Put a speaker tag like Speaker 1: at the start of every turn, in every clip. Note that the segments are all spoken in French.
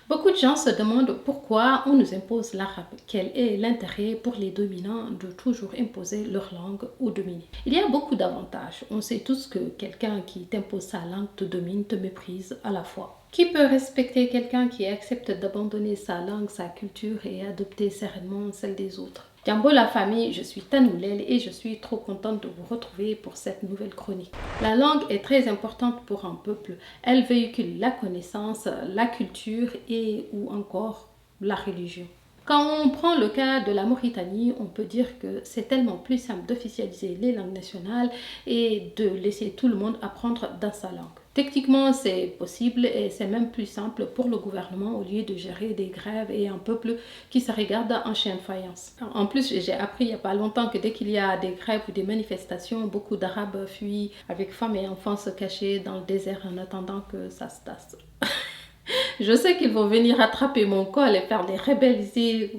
Speaker 1: Beaucoup de gens se demandent pourquoi on nous impose l'arabe. Quel est l'intérêt pour les dominants de toujours imposer leur langue aux dominés? Il y a beaucoup d'avantages. On sait tous que quelqu'un qui t'impose sa langue te domine, te méprise à la fois. Qui peut respecter quelqu'un qui accepte d'abandonner sa langue, sa culture et adopter sereinement celle des autres? Jambo la famille, je suis Tanoulel et je suis trop contente de vous retrouver pour cette nouvelle chronique. La langue est très importante pour un peuple. Elle véhicule la connaissance, la culture et ou encore la religion. Quand on prend le cas de la Mauritanie, on peut dire que c'est tellement plus simple d'officialiser les langues nationales et de laisser tout le monde apprendre dans sa langue. Techniquement, c'est possible et c'est même plus simple pour le gouvernement au lieu de gérer des grèves et un peuple qui se regarde en chien de faïence. En plus, j'ai appris il n'y a pas longtemps que dès qu'il y a des grèves ou des manifestations, beaucoup d'Arabes fuient avec femmes et enfants se cacher dans le désert en attendant que ça se tasse. Je sais qu'ils vont venir attraper mon col et faire des rebelles ici.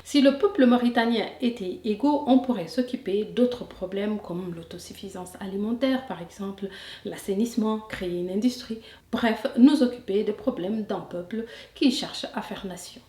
Speaker 1: Si le peuple mauritanien était égaux, on pourrait s'occuper d'autres problèmes comme l'autosuffisance alimentaire, par exemple, l'assainissement, créer une industrie, bref, nous occuper des problèmes d'un peuple qui cherche à faire nation.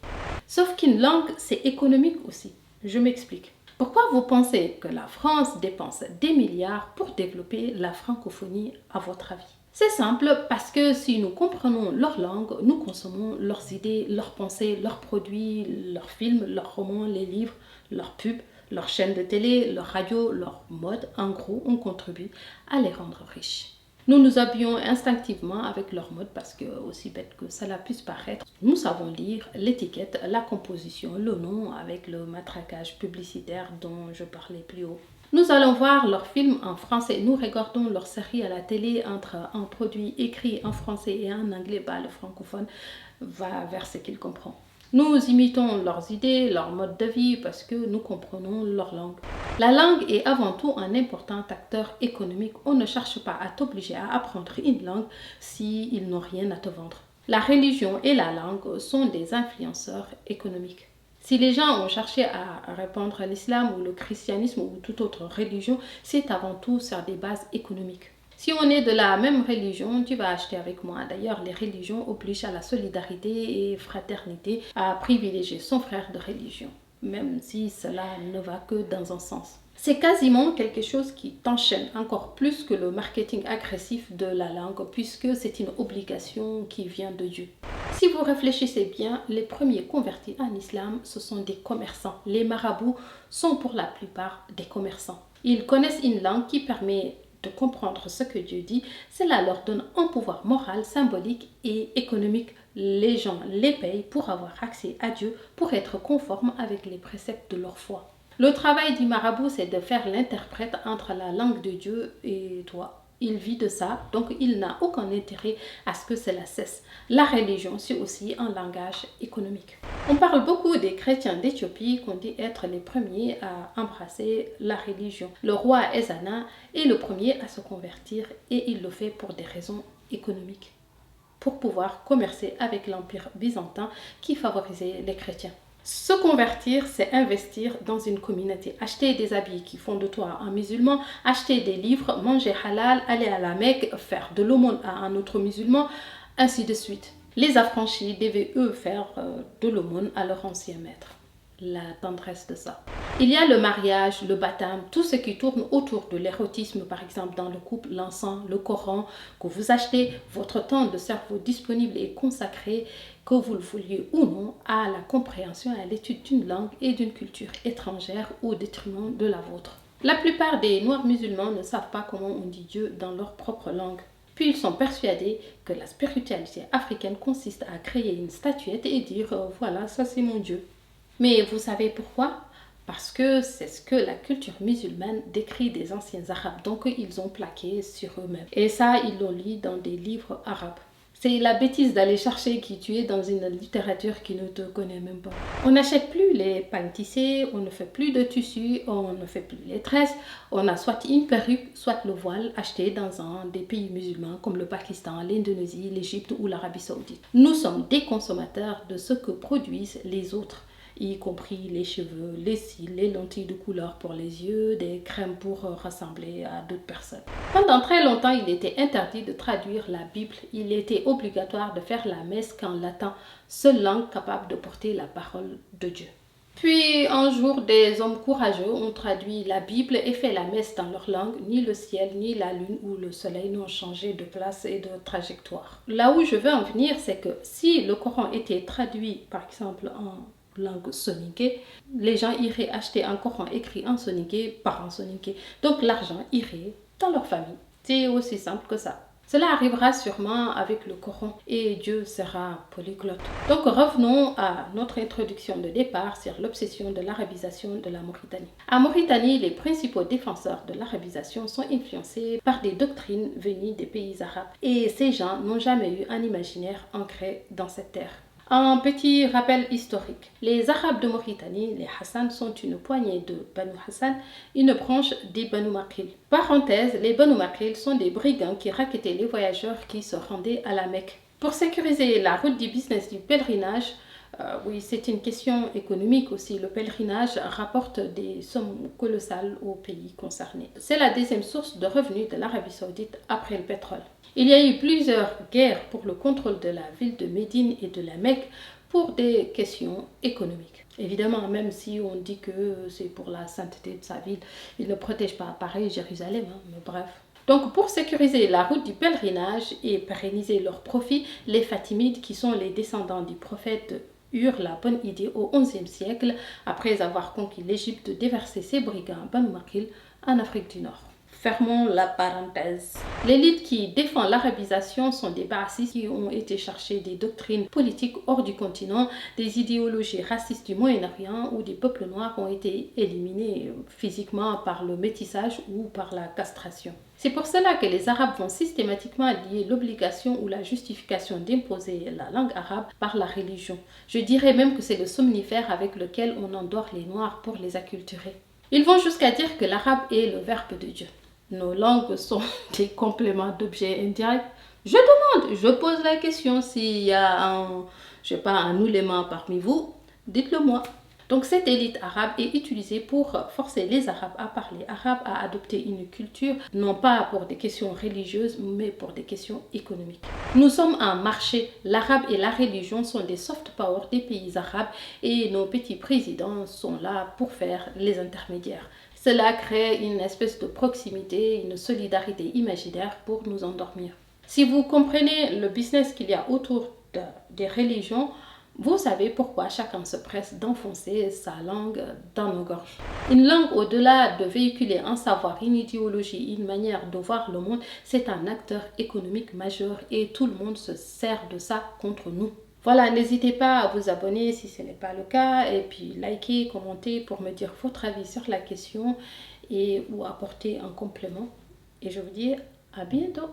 Speaker 1: Sauf qu'une langue, c'est économique aussi. Je m'explique. Pourquoi vous pensez que la France dépense des milliards pour développer la francophonie à votre avis? C'est simple, parce que si nous comprenons leur langue, nous consommons leurs idées, leurs pensées, leurs produits, leurs films, leurs romans, les livres, leurs pubs, leurs chaînes de télé, leurs radios, leurs modes. En gros, on contribue à les rendre riches. Nous nous habillons instinctivement avec leur mode parce que, aussi bête que cela puisse paraître, nous savons lire l'étiquette, la composition, le nom avec le matraquage publicitaire dont je parlais plus haut. Nous allons voir leurs films en français, nous regardons leurs séries à la télé entre un produit écrit en français et en anglais, le francophone va vers ce qu'il comprend. Nous imitons leurs idées, leur mode de vie parce que nous comprenons leur langue. La langue est avant tout un important acteur économique. On ne cherche pas à t'obliger à apprendre une langue s'ils n'ont rien à te vendre. La religion et la langue sont des influenceurs économiques. Si les gens ont cherché à répandre l'islam ou le christianisme ou toute autre religion, c'est avant tout sur des bases économiques. Si on est de la même religion, tu vas acheter avec moi. D'ailleurs, les religions obligent à la solidarité et fraternité, à privilégier son frère de religion, même si cela ne va que dans un sens. C'est quasiment quelque chose qui t'enchaîne encore plus que le marketing agressif de la langue, puisque c'est une obligation qui vient de Dieu. Si vous réfléchissez bien, les premiers convertis en islam, ce sont des commerçants. Les marabouts sont pour la plupart des commerçants. Ils connaissent une langue qui permet de comprendre ce que Dieu dit. Cela leur donne un pouvoir moral, symbolique et économique. Les gens les payent pour avoir accès à Dieu, pour être conformes avec les préceptes de leur foi. Le travail du marabout, c'est de faire l'interprète entre la langue de Dieu et toi. Il vit de ça, donc il n'a aucun intérêt à ce que cela cesse. La religion, c'est aussi un langage économique. On parle beaucoup des chrétiens d'Éthiopie qu'on dit être les premiers à embrasser la religion. Le roi Ezana est le premier à se convertir et il le fait pour des raisons économiques, pour pouvoir commercer avec l'Empire byzantin qui favorisait les chrétiens. Se convertir, c'est investir dans une communauté. Acheter des habits qui font de toi un musulman, acheter des livres, manger halal, aller à la Mecque, faire de l'aumône à un autre musulman, ainsi de suite. Les affranchis devaient eux faire de l'aumône à leur ancien maître. La tendresse de ça. Il y a le mariage, le baptême, tout ce qui tourne autour de l'érotisme, par exemple dans le couple, l'encens, le Coran, que vous achetez, votre temps de cerveau disponible et consacré, que vous le vouliez ou non, à la compréhension et à l'étude d'une langue et d'une culture étrangère au détriment de la vôtre. La plupart des noirs musulmans ne savent pas comment on dit Dieu dans leur propre langue. Puis ils sont persuadés que la spiritualité africaine consiste à créer une statuette et dire voilà, ça c'est mon Dieu. Mais vous savez pourquoi? Parce que c'est ce que la culture musulmane décrit des anciens arabes, donc ils ont plaqué sur eux-mêmes. Et ça, ils l'ont lu dans des livres arabes. C'est la bêtise d'aller chercher qui tu es dans une littérature qui ne te connaît même pas. On n'achète plus les pagnes tissées, on ne fait plus de tissus, on ne fait plus les tresses. On a soit une perruque, soit le voile acheté dans un des pays musulmans comme le Pakistan, l'Indonésie, l'Égypte ou l'Arabie Saoudite. Nous sommes des consommateurs de ce que produisent les autres. y compris les cheveux, les cils, les lentilles de couleur pour les yeux, des crèmes pour ressembler à d'autres personnes. Pendant très longtemps, il était interdit de traduire la Bible. Il était obligatoire de faire la messe qu'en latin, seule langue capable de porter la parole de Dieu. Puis un jour, des hommes courageux ont traduit la Bible et fait la messe dans leur langue. Ni le ciel, ni la lune ou le soleil n'ont changé de place et de trajectoire. Là où je veux en venir, c'est que si le Coran était traduit, par exemple, en langue soninké, les gens iraient acheter un Coran écrit en soninké par un soninké. Donc l'argent irait dans leur famille. C'est aussi simple que ça. Cela arrivera sûrement avec le Coran et Dieu sera polyglotte. Donc revenons à notre introduction de départ sur l'obsession de l'arabisation de la Mauritanie. En Mauritanie, les principaux défenseurs de l'arabisation sont influencés par des doctrines venues des pays arabes. Et ces gens n'ont jamais eu un imaginaire ancré dans cette terre. Un petit rappel historique. Les Arabes de Mauritanie, les Hassan, sont une poignée de Banu Hassan, une branche des Banu Makil. Parenthèse, les Banu Makil sont des brigands qui racketaient les voyageurs qui se rendaient à la Mecque. Pour sécuriser la route du business du pèlerinage, oui, c'est une question économique aussi. Le pèlerinage rapporte des sommes colossales aux pays concernés. C'est la deuxième source de revenus de l'Arabie Saoudite après le pétrole. Il y a eu plusieurs guerres pour le contrôle de la ville de Médine et de la Mecque pour des questions économiques. Évidemment, même si on dit que c'est pour la sainteté de sa ville, il ne protège pas pareil Jérusalem, mais bref. Donc pour sécuriser la route du pèlerinage et pérenniser leurs profits, les Fatimides, qui sont les descendants du prophète, eurent la bonne idée au XIe siècle, après avoir conquis l'Égypte, de déverser ses brigands Banu Makil en Afrique du Nord. Fermons la parenthèse. L'élite qui défend l'arabisation sont des baassistes qui ont été chercher des doctrines politiques hors du continent, des idéologies racistes du Moyen-Orient où des peuples noirs ont été éliminés physiquement par le métissage ou par la castration. C'est pour cela que les Arabes vont systématiquement lier l'obligation ou la justification d'imposer la langue arabe par la religion. Je dirais même que c'est le somnifère avec lequel on endort les Noirs pour les acculturer. Ils vont jusqu'à dire que l'arabe est le verbe de Dieu. Nos langues sont des compléments d'objets indirects. Je pose la question s'il y a un ouléma parmi vous, dites-le moi. Donc cette élite arabe est utilisée pour forcer les Arabes à parler arabe, à adopter une culture, non pas pour des questions religieuses, mais pour des questions économiques. Nous sommes un marché. L'arabe et la religion sont des soft power des pays arabes et nos petits présidents sont là pour faire les intermédiaires. Cela crée une espèce de proximité, une solidarité imaginaire pour nous endormir. Si vous comprenez le business qu'il y a autour des religions, vous savez pourquoi chacun se presse d'enfoncer sa langue dans nos gorges. Une langue, au-delà de véhiculer un savoir, une idéologie, une manière de voir le monde, c'est un acteur économique majeur et tout le monde se sert de ça contre nous. Voilà, n'hésitez pas à vous abonner si ce n'est pas le cas et puis liker, commenter pour me dire votre avis sur la question ou apporter un complément. Et je vous dis à bientôt.